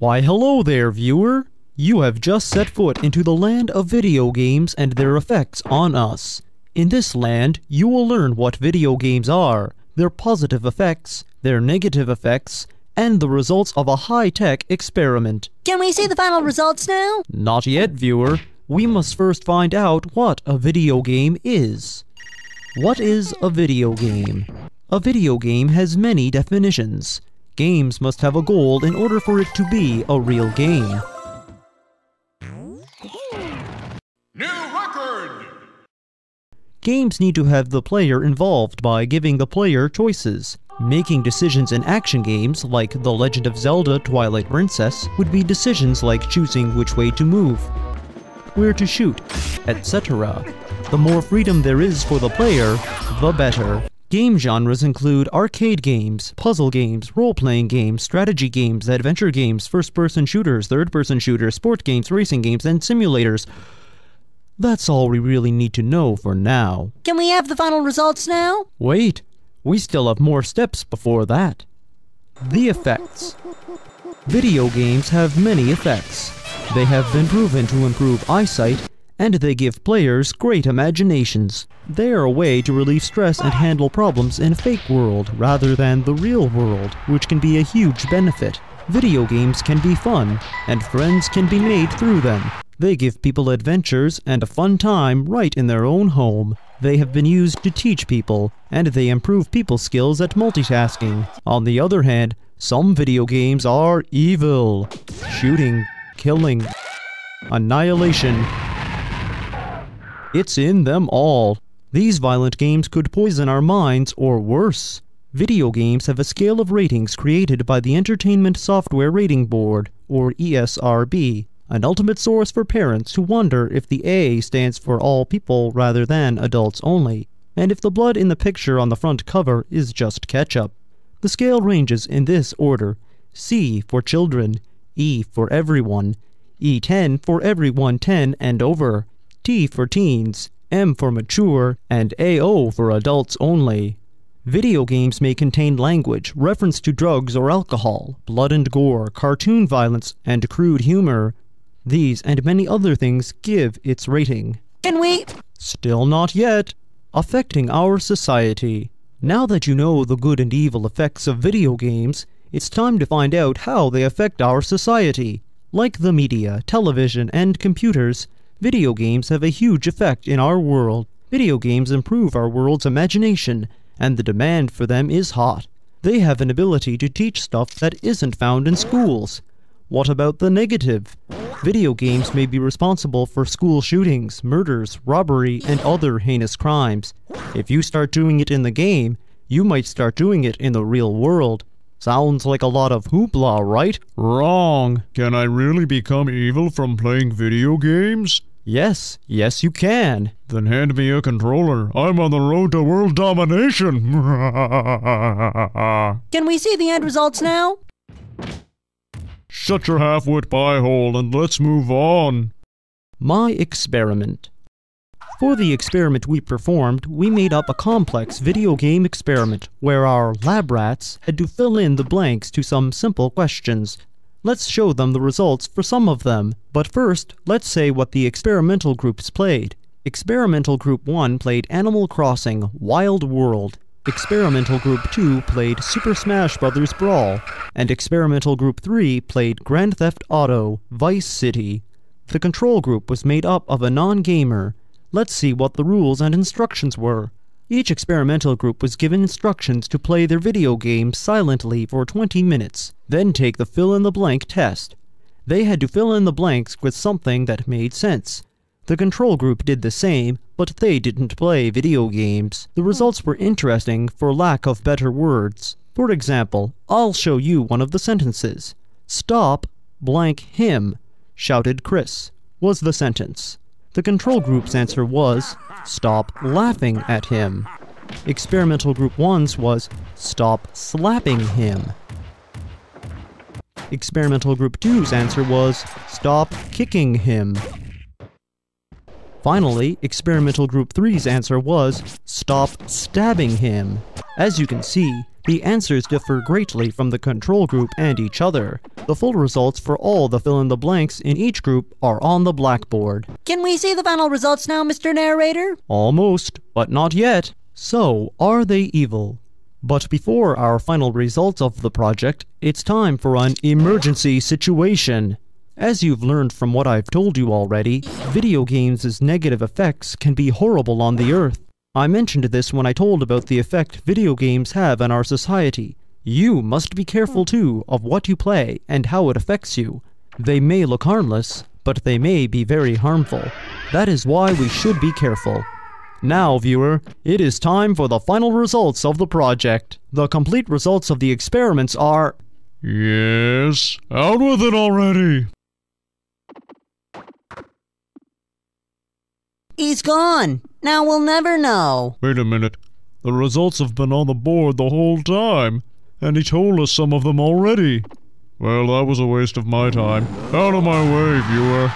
Why hello there, viewer! You have just set foot into the land of video games and their effects on us. In this land, you will learn what video games are, their positive effects, their negative effects, and the results of a high-tech experiment. Can we see the final results now? Not yet, viewer. We must first find out what a video game is. What is a video game? A video game has many definitions. Games must have a goal in order for it to be a real game. New record! Games need to have the player involved by giving the player choices. Making decisions in action games, like The Legend of Zelda Twilight Princess, would be decisions like choosing which way to move, where to shoot, etc. The more freedom there is for the player, the better. Game genres include arcade games, puzzle games, role-playing games, strategy games, adventure games, first-person shooters, third-person shooters, sport games, racing games, and simulators. That's all we really need to know for now. Can we have the final results now? Wait, we still have more steps before that. The effects. Video games have many effects. They have been proven to improve eyesight, and they give players great imaginations. They are a way to relieve stress and handle problems in a fake world rather than the real world, which can be a huge benefit. Video games can be fun, and friends can be made through them. They give people adventures and a fun time right in their own home. They have been used to teach people, and they improve people's skills at multitasking. On the other hand, some video games are evil. Shooting, killing, annihilation. It's in them all. These violent games could poison our minds or worse. Video games have a scale of ratings created by the Entertainment Software Rating Board, or ESRB, an ultimate source for parents who wonder if the A stands for all people rather than adults only, and if the blood in the picture on the front cover is just ketchup. The scale ranges in this order: C for children, E for everyone, E10 for everyone 10 and over, T for teens, M for mature, and AO for adults only. Video games may contain language, reference to drugs or alcohol, blood and gore, cartoon violence, and crude humor. These and many other things give its rating. Can we? Still not yet. Affecting our society. Now that you know the good and evil effects of video games, it's time to find out how they affect our society. Like the media, television, and computers, video games have a huge effect in our world. Video games improve our world's imagination, and the demand for them is hot. They have an ability to teach stuff that isn't found in schools. What about the negative? Video games may be responsible for school shootings, murders, robbery, and other heinous crimes. If you start doing it in the game, you might start doing it in the real world. Sounds like a lot of hoopla, right? Wrong. Can I really become evil from playing video games? Yes, you can. Then hand me a controller. I'm on the road to world domination. Can we see the end results now? Shut your half-wit pie-hole and let's move on. My experiment. For the experiment we performed, we made up a complex video game experiment where our lab rats had to fill in the blanks to some simple questions. Let's show them the results for some of them, but first, let's say what the experimental groups played. Experimental Group 1 played Animal Crossing Wild World. Experimental Group 2 played Super Smash Bros. Brawl, and Experimental Group 3 played Grand Theft Auto Vice City. The control group was made up of a non-gamer. Let's see what the rules and instructions were. Each experimental group was given instructions to play their video game silently for 20 minutes, then take the fill-in-the-blank test. They had to fill in the blanks with something that made sense. The control group did the same, but they didn't play video games. The results were interesting for lack of better words. For example, I'll show you one of the sentences. "Stop blank him," shouted Chris, was the sentence. The control group's answer was, "Stop laughing at him." Experimental Group 1's was, "Stop slapping him." Experimental Group 2's answer was, "Stop kicking him." Finally, Experimental Group 3's answer was, "Stop stabbing him." As you can see, the answers differ greatly from the control group and each other. The full results for all the fill-in-the-blanks in each group are on the blackboard. Can we see the final results now, Mr. Narrator? Almost, but not yet. So, are they evil? But before our final results of the project, it's time for an emergency situation. As you've learned from what I've told you already, video games' negative effects can be horrible on the Earth. I mentioned this when I told about the effect video games have on our society. You must be careful too of what you play and how it affects you. They may look harmless, but they may be very harmful. That is why we should be careful. Now, viewer, it is time for the final results of the project. The complete results of the experiments are... Yes, out with it already! He's gone. Now we'll never know. Wait a minute. The results have been on the board the whole time, and he told us some of them already. Well, that was a waste of my time. Out of my way, viewer.